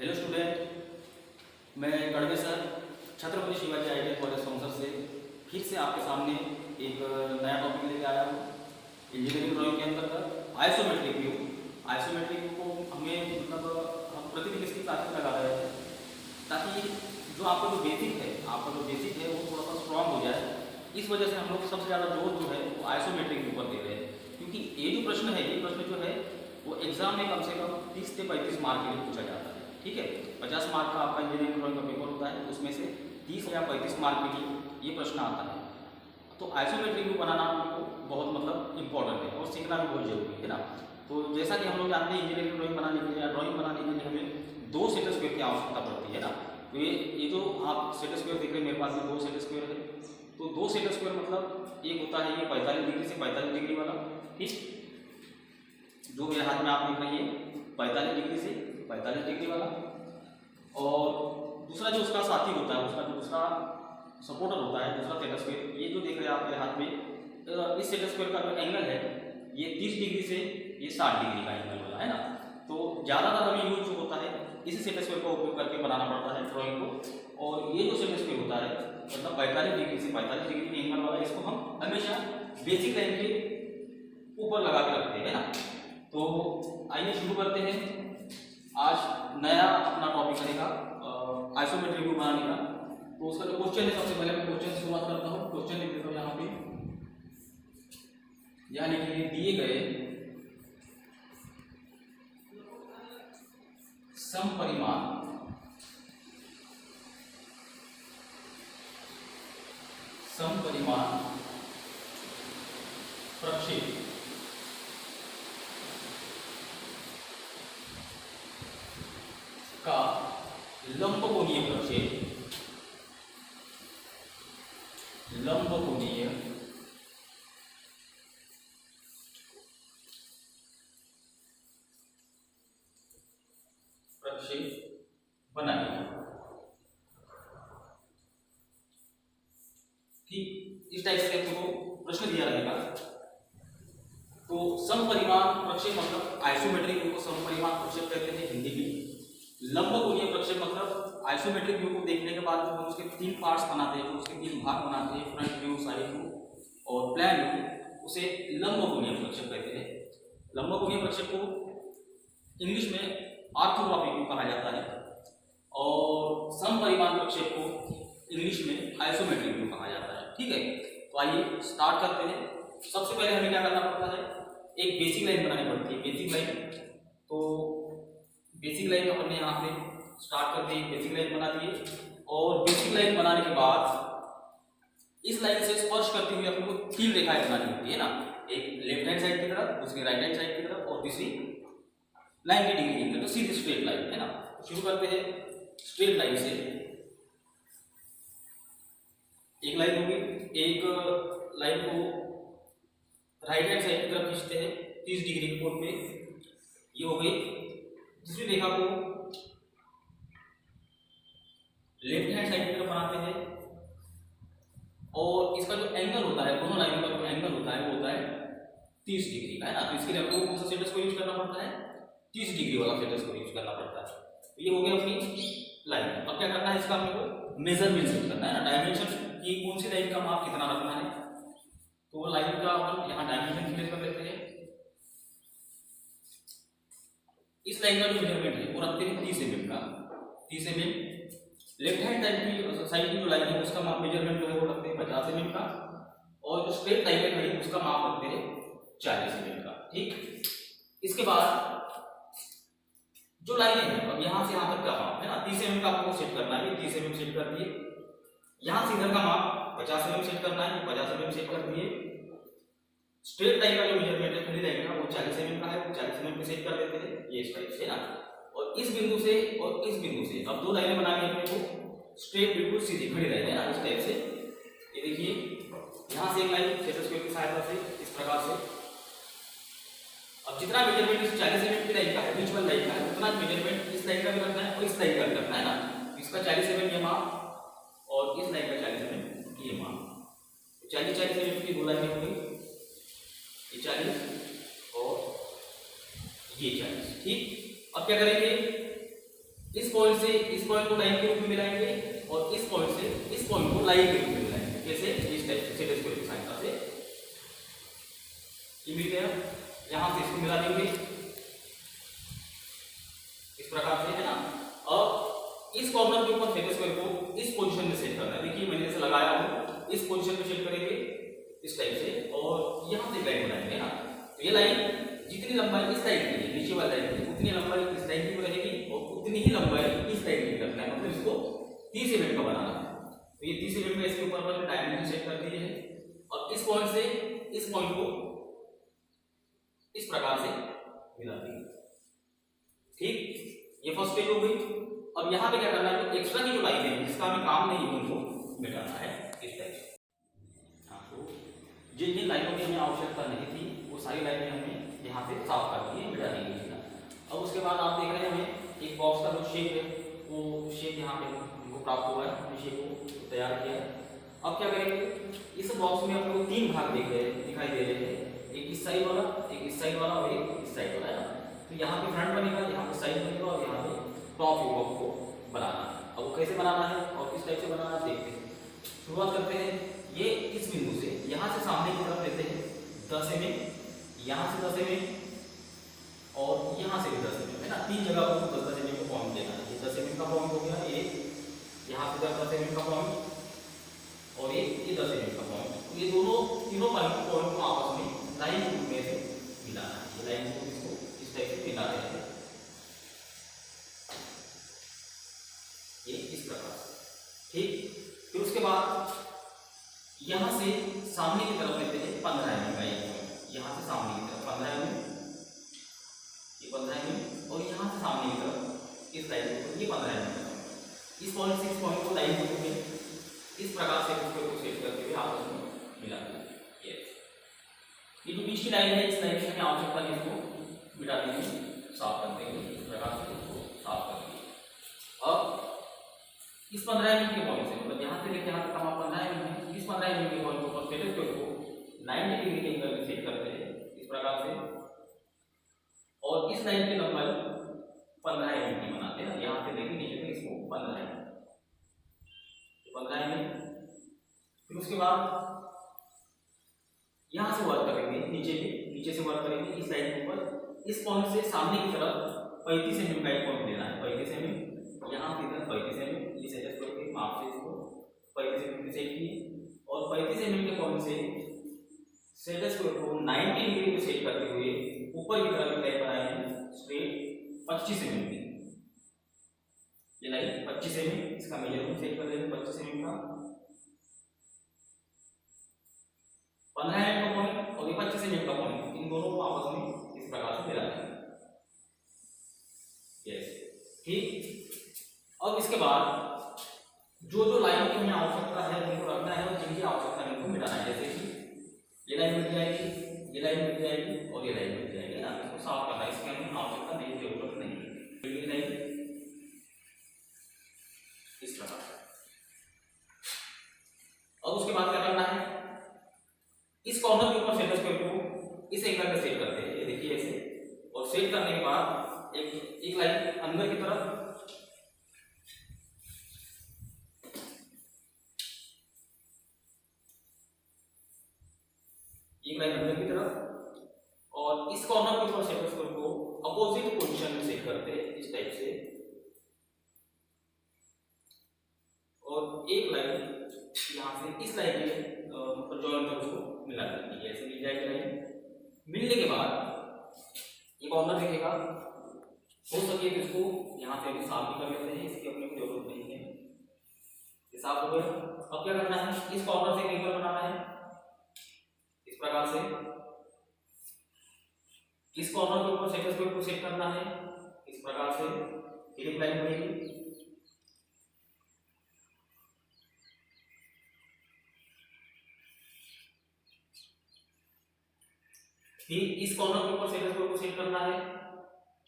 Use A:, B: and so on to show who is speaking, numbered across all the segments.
A: Hello student, मैं कड़वे sir Chhatrapati Shivaji ITI college संसद से फिर से आपके सामने एक नया टॉपिक लेके आया हूँ। इंजीनियरिंग ड्राइंग के अंतर्गत आइसोमेट्रिक व्यू। आइसोमेट्रिक व्यू को हमें हम प्रतिदिन इसकी ताकत लगा रहे हैं ताकि जो आपका जो बेसिक है वो थोड़ा सा स्ट्रॉन्ग हो जाए। इस वजह से हम लोग सबसे ज़्यादा जोर जो है वो आइसोमेट्रिक व्यू पर दे रहे हैं, क्योंकि ये जो प्रश्न है, ये प्रश्न जो है वो एग्जाम में कम से कम 30 से 35 मार्क के लिए पूछा जाता है। ठीक है, 50 मार्क का आपका इंजीनियरिंग ड्राइंग का पेपर होता है, उसमें से 30 या 35 मार्क के लिए ये प्रश्न आता है। तो आइसोमेट्रिक व्यू बनाना आपको बहुत इंपॉर्टेंट है और सीखना भी बहुत जरूरी है ना। तो जैसा कि हम लोग जानते हैं, इंजीनियरिंग ड्राइंग बनाने के लिए या ड्राइंग बनाने के लिए हमें 2 सेट स्क्वायर की आवश्यकता पड़ती है ना। तो ये जो आप सेट स्क्वायर देख रहे हैं, मेरे पास में 2 सेट स्क्वायर है। तो 2 सेट स्क्वायर मतलब एक होता है ये 45 डिग्री से 45 डिग्री वाला, ठीक, जो मेरे हाथ में आप देख रहे हैं 45 डिग्री से 45 डिग्री वाला। और दूसरा जो उसका साथी होता है, उसका जो दूसरा सपोर्टर होता है, दूसरा सेट स्क्वायर, ये जो देख रहे हैं आपके हाथ में, इस सेट स्क्वायर का जो एंगल है ये 30 डिग्री से ये 60 डिग्री का एंगल वाला है ना। तो ज़्यादातर हमें यूज जो होता है इसी सेट स्क्वायर का उपयोग करके बनाना पड़ता है ड्राइंग को। और ये जो सेट स्क्वायर होता है मतलब 45 डिग्री से 45 डिग्री के एंगल वाला, इसको हम हमेशा बेसिक लाइन के ऊपर लगा के रखते हैं ना। तो आइए शुरू करते हैं। आज नया अपना टॉपिक रहेगा आइसोमेट्रिक व्यू बनाने का। तो उसका जो क्वेश्चन है, सबसे पहले मैं क्वेश्चन से शुरुआत करता हूँ। क्वेश्चन लिख देता हूँ यहाँ पे, यहाँ लिखिए दिए गए समपरिमाण प्रक्षेप का लंबकोणीय प्रक्षेप बनाइए। ठीक, इस टाइप से आपको प्रश्न दिया रहेगा। तो समपरिमाण प्रक्षेप मतलब आइसोमेट्रिक व्यू को समपरिमाण प्रक्षेप कहते हैं हिंदी में। लंबकोणीय प्रक्षेप मतलब आइसोमेट्रिक व्यू को देखने के बाद जो हम उसके 3 पार्ट्स बनाते हैं, जो उसके 3 भाग बनाते हैं, फ्रंट व्यू, साइड व्यू और प्लान व्यू, उसे लंबकोणीय प्रक्षेप कहते हैं। लंबकोणीय प्रक्षेप को इंग्लिश में ऑर्थोग्राफिक व्यू कहा जाता है और समपरिमाण प्रक्षेप को इंग्लिश में आइसोमेट्रिक व्यू कहा जाता है। ठीक है, तो आइए स्टार्ट करते हैं। सबसे पहले हमें क्या करना पड़ता है, एक बेसिक लाइन बनानी पड़ती है। बेसिक लाइन, तो बेसिक लाइन अपने यहाँ पे स्टार्ट करते हैं, बेसिक लाइन बना दिए। और बेसिक लाइन बनाने के बाद इस लाइन से स्पर्श करते हुए अपने को 3 रेखाएं बनानी होती है ना। एक लेफ्ट हैंड साइड की तरफ, दूसरी राइट हैंड साइड की तरफ और तीसरी 90 डिग्री की तरफ, तो सीधी स्ट्रेट लाइन है ना। शुरू करते हैं स्ट्रेट लाइन से। एक लाइन होगी, एक लाइन को राइट हैंड साइड की तरफ खींचते हैं 30 डिग्री के कोण पे, ये हो गई। दूसरी रेखा को लेफ्ट हैंड साइड की तरफ बनाते हैं और इसका जो एंगल होता है, दोनों लाइनों का जो एंगल होता है वो होता है 30 डिग्री का है ना। तो इसके लिए आपको कौन सा सेट स्क्वायर यूज करना पड़ता है, 30 डिग्री वाला सेट स्क्वायर यूज करना पड़ता है। तो ये हो गया अपनी लाइन। अब क्या करना है, इसका हमको मेजरमेंट सेट करना है ना, डायमेंशन की कौन सी लाइन का माप कितना रखना है। तो वो लाइन का अपन यहाँ डायमेंशन डिक्लेयर कर लेते हैं। इस लाइन का जो मेजरमेंट है वो रखते हैं 30 mm का। 30 mm लेफ्ट हैंड साइड की जो लाइन है उसका माप मेजरमेंट जो है वो रखते हैं 50 mm का। और जो स्ट्रेट लाइन है उसका माप रखते हैं 40 mm का। ठीक, इसके बाद जो लाइनें हैं, अब यहाँ से यहाँ तक का माप है ना 30 mm का आपको सेट करना है। 30 mm सेट कर दिए। यहाँ से इधर का माप 50 mm सेट करना है, 50 mm सेट कर दिए। स्ट्रेट लाइन का जो मेजरमेंट है खड़ी लाइन का वो 40 mm का है, वो 40 mm पे सेट कर देते हैं, ये इस टाइप से ना। और इस बिंदु से और इस बिंदु से अब 2 लाइनें बनानी है अपने को, स्ट्रेट बिल्कुल सीधी खड़ी लाइन है ना, इस टाइप से। ये देखिए, यहाँ से एक लाइन सेट स्क्वायर की सहायता से इस प्रकार से। अब जितना मेजरमेंट इस 40 mm की लाइन का है, बीच वाली लाइन का है, उतना मेजरमेंट इस लाइन का भी रखना है और इस लाइन का भी रखना है ना। इसका 40 mm ये माप और इस लाइन का 40 mm ये माप, 40 mm की 2 लाइनें हो गई, ये 40 और ये 40। ठीक, अब क्या करेंगे, इस पॉइंट से इस पॉइंट को लाइन के रूप में मिलाएंगे और इस पॉइंट से इस पॉइंट को लाइन के रूप में मिलाएंगे। कैसे? इस टाइप से सेट स्क्वायर की सहायता से ये मिल गया। यहां से इसको मिला देंगे इस प्रकार से, है ना। अब इस कॉर्नर के ऊपर सेट स्क्वायर को इस पोजीशन में सेट करना है। देखिए मैंने जैसे लगाया हूं, इस पोजीशन पे सेट करेंगे इस टाइप से और यहां से लाइन बनाएंगे ना। तो ये लाइन जितनी लंबाई इस साइड की है, नीचे वाली लाइन की, उतनी लंबाई इस लाइन की रहेगी और उतनी ही लंबाई इस साइड की रखना है। मतलब इसको 30 mm का बनाना है। तो ये 30 mm में इसके ऊपर पर डायमेंशन सेट कर दिए हैं और इस पॉइंट से इस पॉइंट को इस प्रकार से मिला देंगे। ठीक, ये फर्स्ट स्टेज हो गई। अब यहाँ पे क्या करना है, जो एक्स्ट्रा की जो लाइन है जिसका हमें काम नहीं है उनको मिटाना है इस टाइप से। तो जिन जिन लाइनों की हमें आवश्यकता नहीं थी वो सारी लाइनें हमें यहाँ से साफ कर दी है, मिटा दी गई है। अब उसके बाद आप देख रहे हैं हमें एक बॉक्स का जो शेप है वो शेप यहाँ पे हमको प्राप्त हुआ है, हमने शेप को तैयार किया है। अब क्या करेंगे, इस बॉक्स में हम लोग 3 भाग दिखाई दे रहे हैं, एक इस साइड वाला, एक इस साइड वाला और एक इस साइड वाला, है ना। तो यहाँ पे फ्रंट बनेगा, यहाँ पे साइड बनेगा और यहाँ पे टॉप व्यू को बनाना है। अब वो कैसे बनाना है और किस टाइप से बनाना है देखते हैं। शुरुआत करते हैं, ये इस बिंदु से यहाँ से सामने की तरफ लेते हैं 10 mm, यहाँ से 10 mm और यहाँ से भी 10 mm, है ना। 3 जगह पर 10 mm का पॉइंट देना है। ये 10 mm का पॉइंट हो गया, ये यहाँ से 10 mm का पॉइंट और ये 10 mm का पॉइंट। तो ये तीनों पॉइंट को आपस में लाइन के रूप में से मिलाना है। ये लाइन को इसको इस टाइप से मिला रहे हैं, ये इस प्रकार से। ठीक, फिर उसके बाद यहाँ से सामने की तरफ लेते हैं 15 mm का एक पॉइंट, यहाँ से सामने की तरफ 15 mm, ये 15 mm और यहाँ से सामने की तरफ इस लाइन को ये 15 mm का पॉइंट। इस पॉइंट से इस पॉइंट को लाइन के रूप में इस प्रकार से इसको सेट करते हुए आपस में मिला देंगे। ये जो बीच की लाइन है, इस लाइन की हमें आवश्यकता है, इसको मिटा देंगे, साफ कर देंगे, इस प्रकार से इसको साफ कर देंगे। अब इस 15 mm के पॉइंट से, मतलब यहाँ से लेकर यहाँ तक हम 15 mm है, इस 15 mm के पॉइंट को सेट स्क्वायर को 90 डिग्री के एंगल में सेट करते हैं इस प्रकार से और इस लाइन की लंबाई 15 mm की बनाते हैं। यहाँ से लेकर नीचे तक इसको 15 mm। फिर उसके बाद यहाँ से वर्क करेंगे, नीचे से वर्क करेंगे इस लाइन के ऊपर। इस पॉइंट से सामने की तरफ 35 mm का एक पॉइंट लेना है, 35 mm, यहाँ से इधर 35 mm, इस एडजस्ट करके माप से इसको 35 mm सेट किए और 35 mm के पॉइंट से सेट स्क्वायर को 90 डिग्री पे सेट करते हुए ऊपर की तरफ लाइन बनाए हैं स्ट्रेट 25 mm की। ये लाइन 25 mm, इसका मेजरमेंट सेट कर देंगे 25 mm का। 15 mm का पॉइंट और ये 25 mm का पॉइंट, इन दोनों को आपस में इस प्रकार से मिला देंगे। यस, ठीक। अब इसके बाद जो लाइन की हमें आवश्यकता है उनको रखना है और जिनकी आवश्यकता है उनको मिटाना है। जैसे कि ये लाइन मिट जाएगी, ये लाइन मिट जाएगी और ये लाइन मिट जाएगी ना। इसको साफ करना है, इसकी हमें आवश्यकता नहीं, जरूरत नहीं है। ये लाइन इस प्रकार से। अब उसके बाद क्या करना है, इस कॉर्नर के ऊपर सेट स्क्वायर को इस एंगल पे सेट करते हैं, ये देखिए ऐसे। और सेट करने के बाद एक लाइन अंदर की तरफ, एक लाइन अंदर की तरफ और इस कॉर्नर के ऊपर सेट स्क्वायर को अपोजिट पोजीशन में सेट करते हैं इस टाइप से। और एक लाइन यहाँ से इस लाइन के मतलब जॉइंट तक उसको मिला देंगे, ऐसे मिल जाएगी लाइन। मिलने के बाद ये कॉर्नर दिखेगा, हो सके तो इसको यहाँ से भी साफ भी कर लेते हैं, इसकी अपनी जरूरत नहीं है। ये साफ हो गया। अब क्या करना है, इस कॉर्नर से एक एंगल बनाना है इस प्रकार से। इस कॉर्नर के ऊपर सेट स्क्वायर को सेट करना है इस प्रकार से, एक लाइन बनेगी। फिर इस कॉर्नर के ऊपर सेट स्क्वायर को सेट करना है,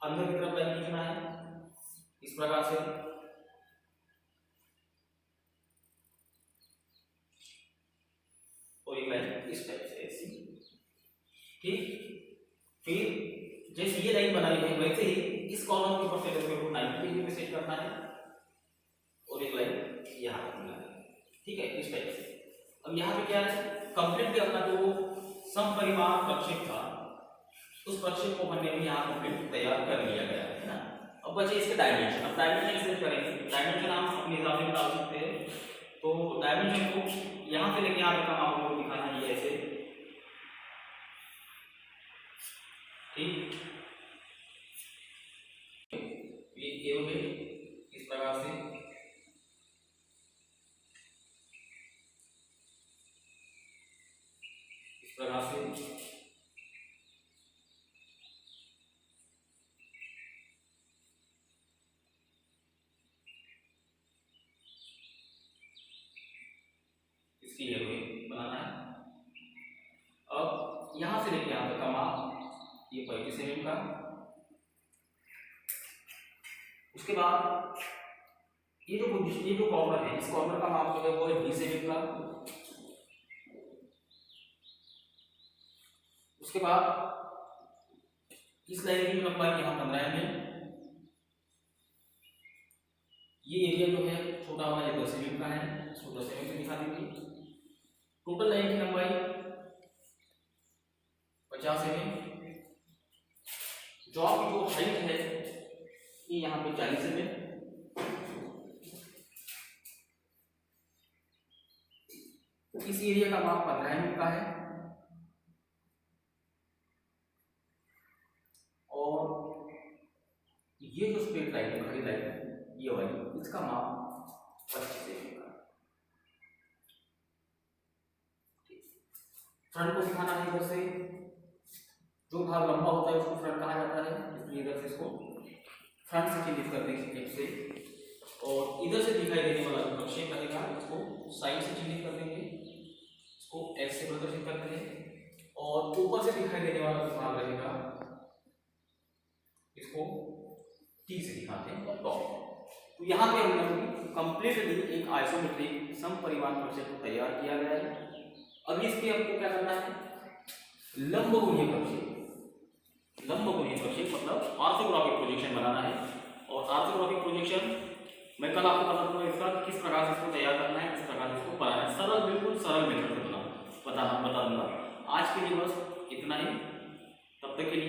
A: अंदर की तरफ लाइन खींचना है इस प्रकार से। और एक लाइन इस टाइप से ऐसी। ठीक, फिर जैसे ये लाइन बनाई है वैसे ही इस कॉर्नर के ऊपर सेट स्क्वायर को 90 डिग्री पे सेट करना है और एक लाइन यहाँ पे मिला है, ठीक है, इस टाइप से। अब यहाँ पे क्या है, कंप्लीटली अपना जो समपरिमाण प्रक्षेप था उस प्रक्षेप को हमने भी यहाँ कंप्लीट तैयार कर लिया गया है ना। अब बचे इसके डायमेंशन। अब डायमेंशन सेट करेंगे, डायमेंशन हम अपने हिसाब से डाल सकते हैं। तो डायमेंशन को यहाँ से लेके यहाँ तक हम आपको दिखाना है ये ऐसे, ठीक, ये हो गए इस प्रकार से। इस प्रकार से इसकी ये बनाना है। अब यहाँ से लेके यहाँ तक का माप ये 35 mm का। उसके बाद ये जो कॉर्नर है, इस कॉर्नर का माप जो है वो है 20 mm का। उसके बाद इस लाइन की लंबाई यहाँ 15 mm। ये एरिया जो है छोटा वाला ये 10 mm का है, इसको 10 mm से दिखा देंगे। टोटल लाइन की लंबाई 50 mm। जो आपकी जो हाइट है ये यहाँ पे 40 mm। इस एरिया का माप 15 mm का है और ये जो स्ट्रेट लाइन है, खड़ी लाइन है ये वाली, इसका माप 25 mm का। फ्रंट को दिखाना है, इधर से जो भाग लंबा होता है उसको फ्रंट कहा जाता है, इसलिए इधर से इसको फ्रंट से चिन्हित कर देंगे एक से। और इधर से दिखाई देने वाला जो प्रक्षेप रहेगा इसको साइड से चिन्हित कर देंगे, इसको एस से प्रदर्शित करते हैं। और ऊपर से दिखाई देने वाला जो भाग रहेगा इसको टी से दिखाते हैं, टॉप। तो यहाँ पे हमने कंप्लीटली एक आइसोमेट्रिक समपरिमाण प्रक्षेप को तैयार किया गया है। अब इसके आपको क्या करना है, लंबकोणीय प्रक्षेप। लंबकोणीय प्रक्षेप मतलब ऑर्थोग्राफिक प्रोजेक्शन बनाना है। और ऑर्थोग्राफिक प्रोजेक्शन मैं कल आपको बता दूंगा इसका किस प्रकार से इसको तैयार करना है, किस प्रकार से इसको बनाना है। सरल, बिल्कुल सरल मेथड से बता दूंगा। आज के लिए बस इतना ही, तब तक के लिए